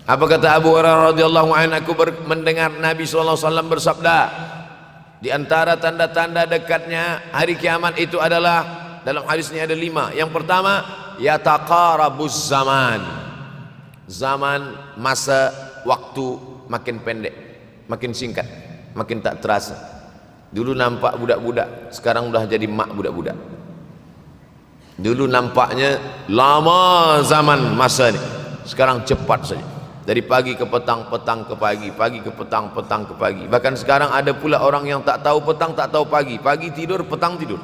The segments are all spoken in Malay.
Apa kata Abu Hurairah radhiyallahu anhu, aku mendengar Nabi SAW bersabda, di antara tanda-tanda dekatnya hari kiamat itu adalah, dalam hadis ini ada 5. Yang pertama, yataqarabuz zaman. Zaman, masa, waktu makin pendek, makin singkat, makin tak terasa. Dulu nampak budak-budak, sekarang udah jadi mak budak-budak. Dulu nampaknya lama zaman masa ni, sekarang cepat saja. Dari pagi ke petang, petang ke pagi, pagi ke petang, petang ke pagi. Bahkan sekarang ada pula orang yang tak tahu petang, tak tahu pagi. Pagi tidur, petang tidur.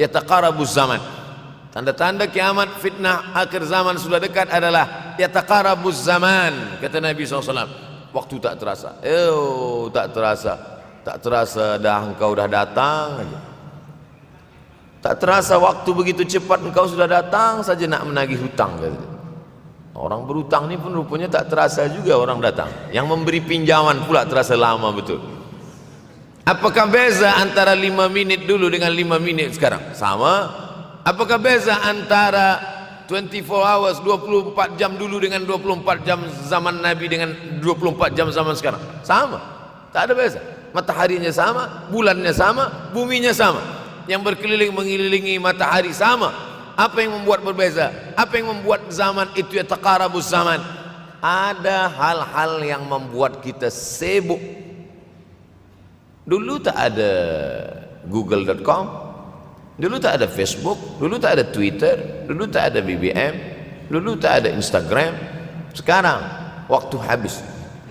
Yataqarabuz zaman. Tanda-tanda kiamat, fitnah akhir zaman sudah dekat adalah yataqarabuz zaman. Kata Nabi SAW, waktu tak terasa. Tak terasa. Tak terasa dah engkau dah datang aja. Tak terasa waktu begitu cepat, engkau sudah datang saja nak menagih hutang. Orang berhutang ni pun rupanya tak terasa juga orang datang. Yang memberi pinjaman pula terasa lama betul. Apakah beza antara 5 minit dulu dengan 5 minit sekarang? Sama. Apakah beza antara 24 hours, 24 jam dulu dengan 24 jam zaman Nabi dengan 24 jam zaman sekarang? Sama. Tak ada beza. Mataharinya sama, bulannya sama, buminya sama. Yang berkeliling mengelilingi matahari sama. Apa yang membuat berbeza? Apa yang membuat zaman itu yataqarabuz zaman? Ada hal-hal yang membuat kita sibuk. Dulu tak ada google.com, dulu tak ada Facebook, dulu tak ada Twitter, dulu tak ada BBM, dulu tak ada Instagram. Sekarang waktu habis.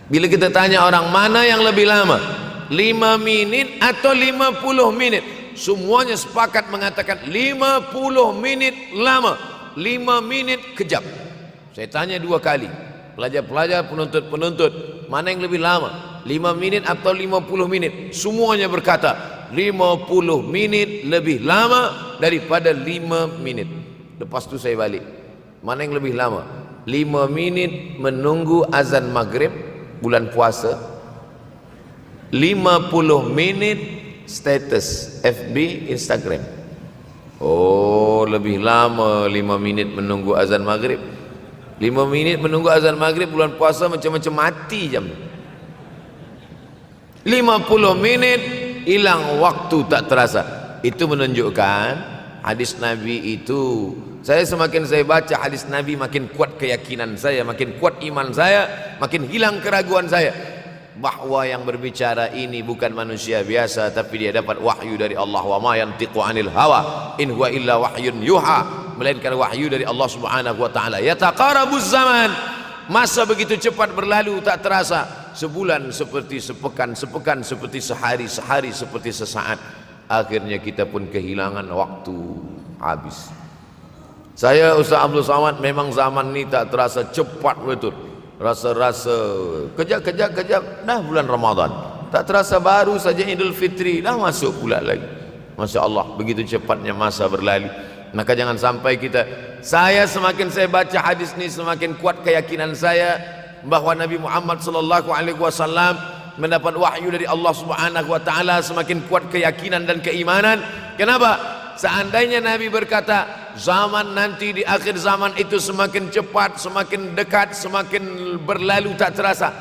Bila kita tanya orang mana yang lebih lama, 5 minit atau 50 menit, semuanya sepakat mengatakan 50 menit lama, 5 minit kejap. Saya tanya 2 kali, pelajar-pelajar, penuntut-penuntut, mana yang lebih lama, 5 minit atau 50 menit? Semuanya berkata 50 menit lebih lama daripada 5 menit. Lepas tu saya balik, mana yang lebih lama? 5 menit menunggu azan maghrib bulan puasa, 50 menit status FB, Instagram. Oh, lebih lama 5 minit menunggu azan maghrib. 5 minit menunggu azan maghrib bulan puasa macam-macam mati jam. 50 menit hilang waktu tak terasa. Itu menunjukkan hadis Nabi itu, semakin saya baca hadis Nabi, makin kuat keyakinan saya, makin kuat iman saya, makin hilang keraguan saya bahwa yang berbicara ini bukan manusia biasa, tapi dia dapat wahyu dari Allah. Wa ma yantiqu anil hawa in huwa illa wahyun yuha, melainkan wahyu dari Allah Subhanahu wa taala. Yataqarabuz zaman. Masa begitu cepat berlalu tak terasa. Sebulan seperti sepekan, sepekan seperti sehari, sehari seperti sesaat. Akhirnya kita pun kehilangan waktu, habis. Saya Ustaz Abdul Samad, memang zaman ni tak terasa, cepat betul. Rasa-rasa kejap dah bulan Ramadan, tak terasa baru saja Idul Fitri dah masuk pula lagi. Masya Allah, begitu cepatnya masa berlalu. Maka jangan sampai semakin saya baca hadis ni, semakin kuat keyakinan saya bahwa Nabi Muhammad SAW mendapat wahyu dari Allah Subhanahu wa taala. Semakin kuat keyakinan dan keimanan. Kenapa? Seandainya Nabi berkata zaman nanti di akhir zaman itu semakin cepat, semakin dekat, semakin berlalu tak terasa,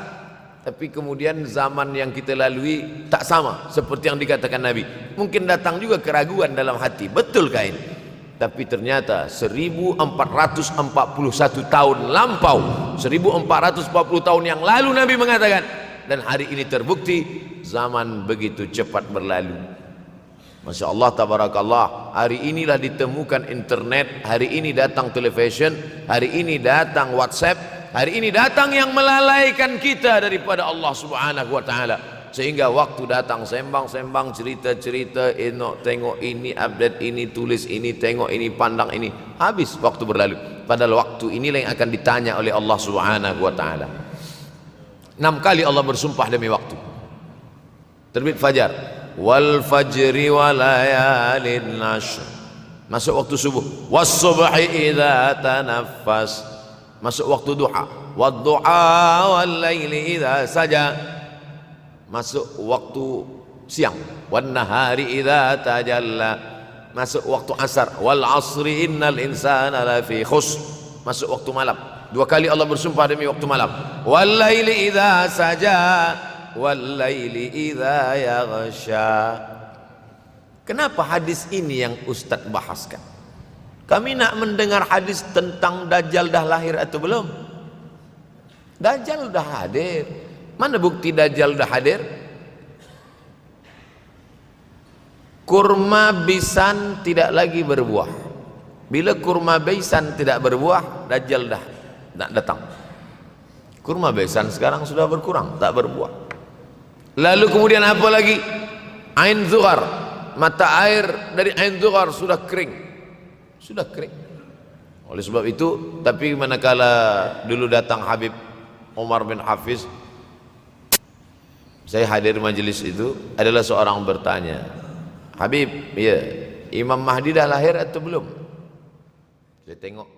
tapi kemudian zaman yang kita lalui tak sama seperti yang dikatakan Nabi. Mungkin datang juga keraguan dalam hati, betulkah ini? Tapi ternyata 1441 tahun lampau, 1440 tahun yang lalu Nabi mengatakan, dan hari ini terbukti zaman begitu cepat berlalu. Masya Allah, tabarakallah. Hari inilah ditemukan internet, hari ini datang television, hari ini datang WhatsApp, hari ini datang yang melalaikan kita daripada Allah Subhanahu wa taala. Sehingga waktu datang sembang-sembang, cerita-cerita, tengok ini, update ini, tulis ini, tengok ini, pandang ini, habis waktu berlalu. Padahal waktu inilah yang akan ditanya oleh Allah Subhanahu wa taala. 6 kali Allah bersumpah demi waktu. Terbit fajar, wal fajri wa layalin ashr, masuk waktu subuh. Was subhi idza tanaffas, masuk waktu duha. Wad duha wal laili idza saja, masuk waktu siang. Wan nahari idza tajalla, masuk waktu asar. Wal asri innal insana lafi khusr, masuk waktu malam. Dua kali Allah bersumpah demi waktu malam. Wal-laili idza saja, wal-laili idza yaghsha. Kenapa hadis ini yang Ustaz bahaskan? Kami nak mendengar hadis tentang Dajjal dah lahir atau belum? Dajjal dah hadir. Mana bukti Dajjal dah hadir? Kurma bisan tidak lagi berbuah. Bila kurma bisan tidak berbuah, Dajjal dah nak datang. Kurma bisan sekarang sudah berkurang, tak berbuah. Lalu kemudian apa lagi? Ain Zughar, mata air dari Ain Zughar sudah kering. Sudah kering. Oleh sebab itu, tapi manakala dulu datang Habib Umar bin Hafiz, saya hadir majlis itu, adalah seorang bertanya, Habib, ya, Imam Mahdi dah lahir atau belum? Saya tengok